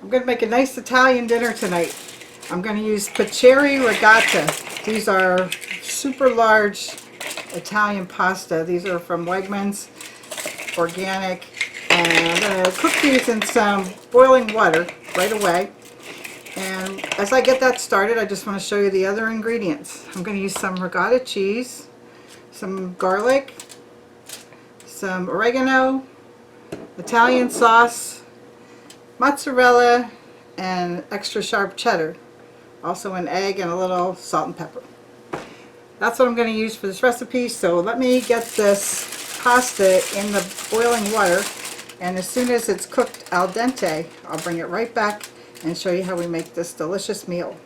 I'm going to make a nice Italian dinner tonight. I'm going to use Paccheri Rigati. These are super large Italian pasta. These are from Wegmans Organic. And I'm going to cook these in some boiling water right away. And as I get that started, I just want to show you the other ingredients. I'm going to use some ricotta cheese, some garlic, some oregano, Italian sauce, mozzarella, and extra sharp cheddar. Also an egg and a little salt and pepper. That's what I'm going to use for this recipe. So let me get this pasta in the boiling water, and as soon as it's cooked al dente, I'll bring it right back and show you how we make this delicious meal.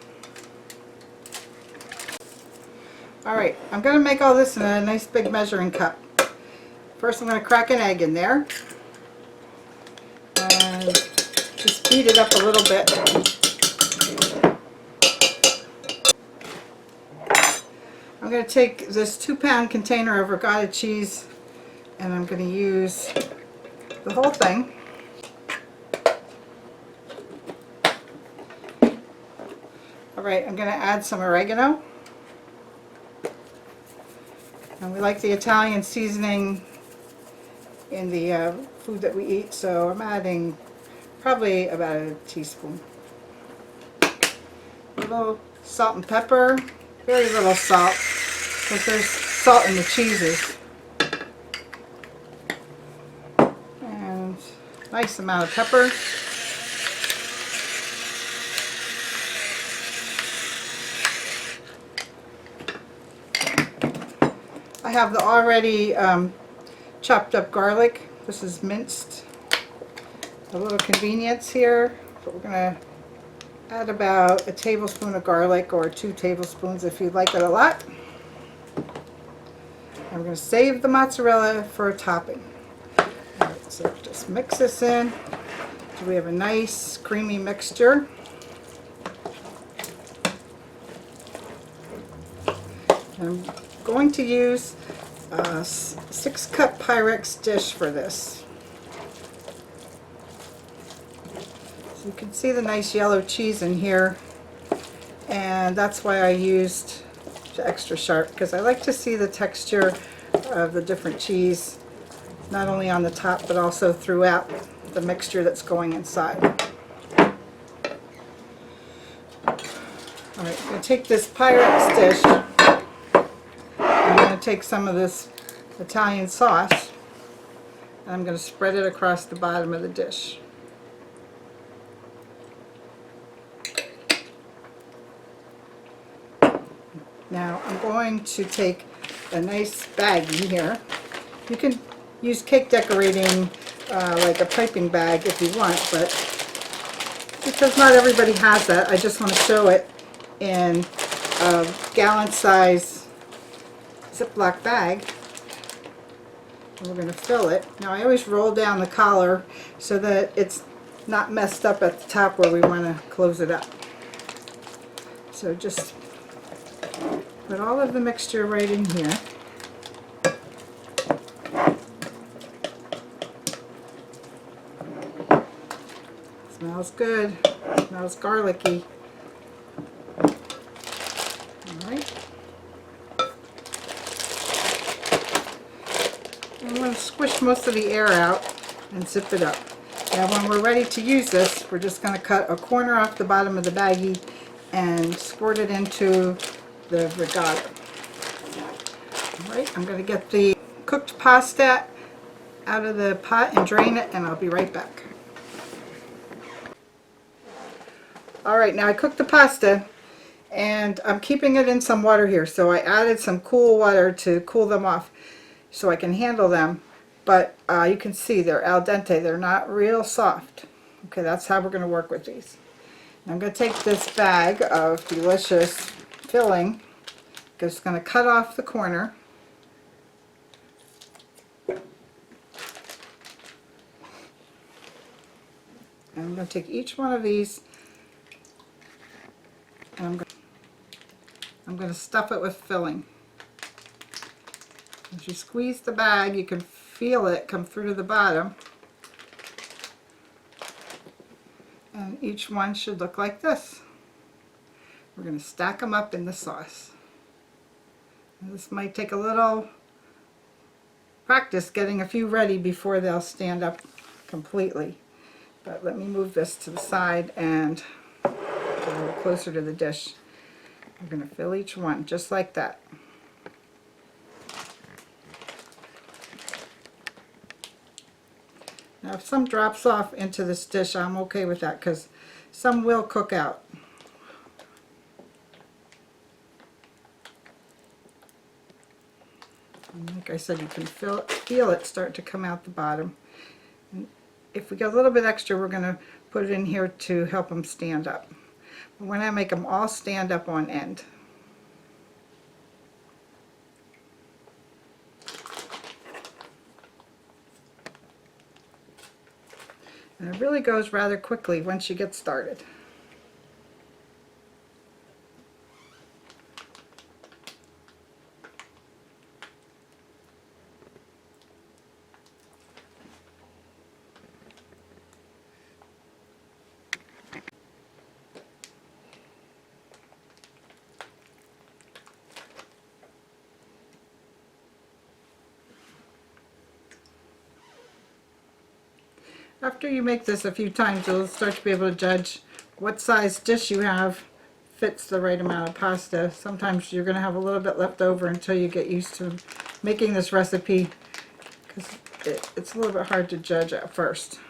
Alright, I'm going to make all this in a nice big measuring cup. First I'm going to crack an egg in there and just beat it up a little bit. I'm going to take this 2-pound container of ricotta cheese and I'm going to use the whole thing. Alright, I'm going to add some oregano. And we like the Italian seasoning in the food that we eat, so I'm adding probably about a teaspoon. A little salt and pepper, very little salt, because there's salt in the cheeses. And nice amount of pepper. I have the already chopped up garlic. This is minced. A little convenience here, but we're going to add about a tablespoon of garlic, or 2 tablespoons if you like it a lot. And we're going to save the mozzarella for a topping. Alright, so just mix this in so we have a nice creamy mixture. I'm going to use a 6-cup Pyrex dish for this. So you can see the nice yellow cheese in here, and that's why I used the extra sharp, because I like to see the texture of the different cheese, not only on the top but also throughout the mixture that's going inside. Alright, I'm going to take this Pyrex dish. I'm going to take some of this Italian sauce and I'm going to spread it across the bottom of the dish. Now I'm going to take a nice baggie here. You can use cake decorating like a piping bag if you want, but because not everybody has that, I just want to show it in a gallon size Ziploc bag, and we're going to fill it. Now I always roll down the collar so that it's not messed up at the top where we want to close it up. So just put all of the mixture right in here. Smells good. Smells garlicky. Alright. I'm going to squish most of the air out and zip it up. Now when we're ready to use this, we're just going to cut a corner off the bottom of the baggie and squirt it into the ricotta. Alright, I'm going to get the cooked pasta out of the pot and drain it, and I'll be right back. Alright, now I cooked the pasta and I'm keeping it in some water here, so I added some cool water to cool them off so I can handle them, but you can see they're al dente, they're not real soft. Okay, that's how we're going to work with these. I'm going to take this bag of delicious filling, just going to cut off the corner. And I'm going to take each one of these and I'm going to stuff it with filling. As you squeeze the bag, you can feel it come through to the bottom. And each one should look like this. We're going to stack them up in the sauce. And this might take a little practice getting a few ready before they'll stand up completely. But let me move this to the side and get a little closer to the dish. We're going to fill each one just like that. Now if some drops off into this dish, I'm okay with that because some will cook out. And like I said, you can feel it start to come out the bottom. And if we get a little bit extra, we're going to put it in here to help them stand up. But when I make them all stand up on end. And it really goes rather quickly once you get started. After you make this a few times, you'll start to be able to judge what size dish you have fits the right amount of pasta. Sometimes you're going to have a little bit left over until you get used to making this recipe, because it's a little bit hard to judge at first.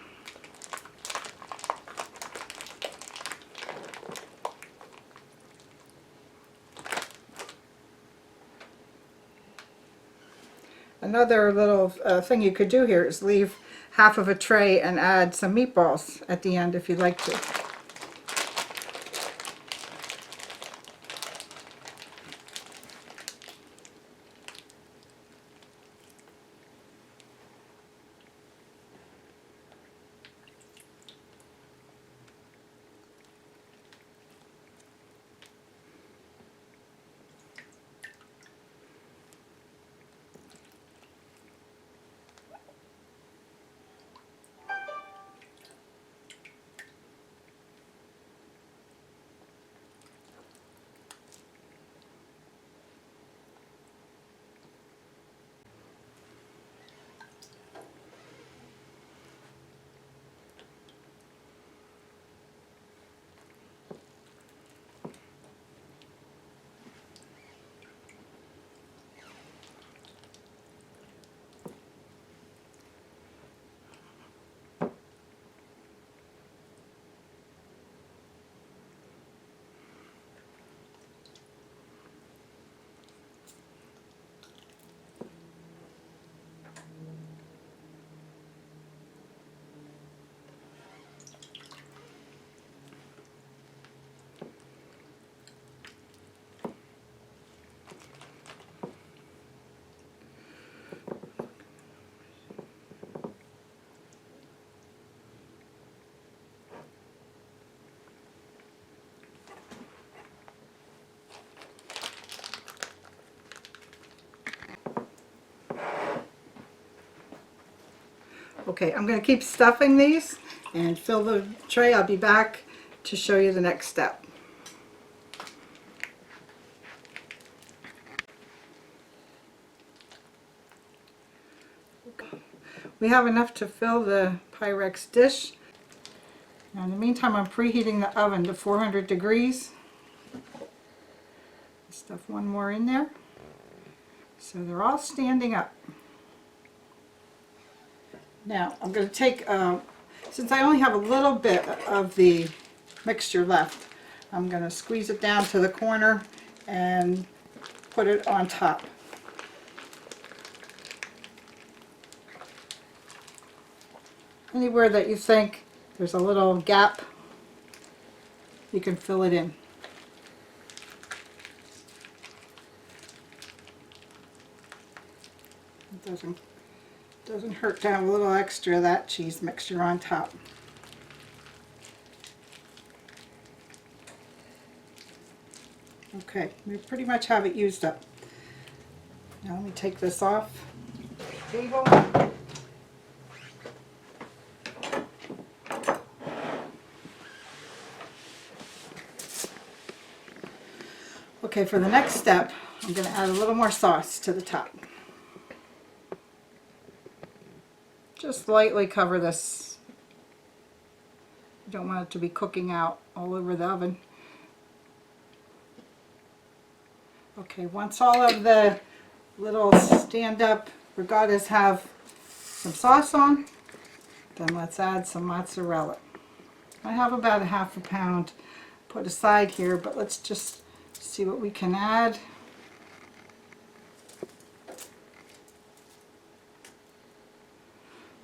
Another little thing you could do here is leave half of a tray and add some meatballs at the end if you'd like to. Okay, I'm going to keep stuffing these and fill the tray. I'll be back to show you the next step. We have enough to fill the Pyrex dish. Now in the meantime, I'm preheating the oven to 400 degrees. Stuff one more in there. So they're all standing up. Now I'm going to take, since I only have a little bit of the mixture left, I'm going to squeeze it down to the corner and put it on top. Anywhere that you think there's a little gap, you can fill it in. It doesn't hurt to have a little extra of that cheese mixture on top. Okay, we pretty much have it used up. Now let me take this off the table. Okay, for the next step, I'm going to add a little more sauce to the top. Just lightly cover this. You don't want it to be cooking out all over the oven. Okay, once all of the little stand-up rigattas have some sauce on, then let's add some mozzarella. I have about a half a pound put aside here, but let's just see what we can add.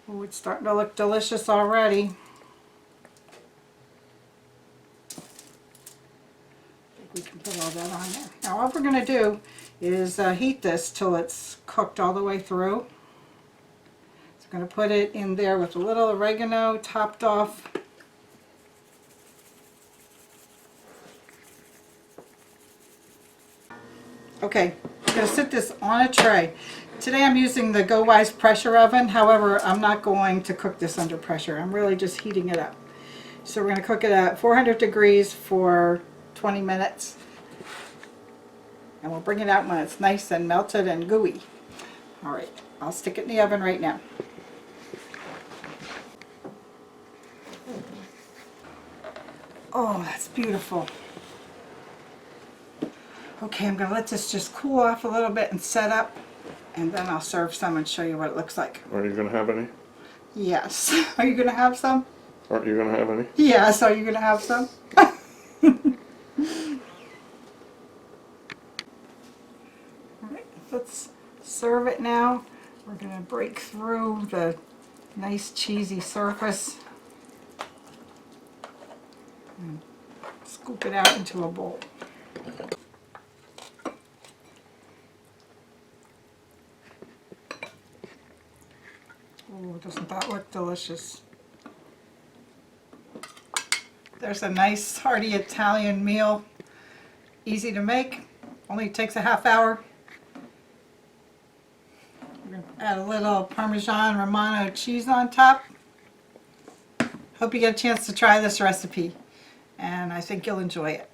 Oh, it's starting to look delicious already. We can put all that on there. Now what we're going to do is heat this till it's cooked all the way through. So I'm going to put it in there with a little oregano topped off. Okay, I'm going to sit this on a tray. Today I'm using the Go Wise pressure oven. However, I'm not going to cook this under pressure. I'm really just heating it up. So we're going to cook it at 400 degrees for 20 minutes. And we'll bring it out when it's nice and melted and gooey. Alright, I'll stick it in the oven right now. Oh, that's beautiful. Okay, I'm going to let this just cool off a little bit and set up, and then I'll serve some and show you what it looks like. Are you going to have any? Yes. Are you going to have some? Aren't you going to have any? Yes, are you going to have some? Alright, let's serve it now. We're going to break through the nice cheesy surface and scoop it out into a bowl. Oh, doesn't that look delicious? There's a nice hearty Italian meal. Easy to make, only takes a half hour. We're going to add a little Parmesan Romano cheese on top. Hope you get a chance to try this recipe, and I think you'll enjoy it.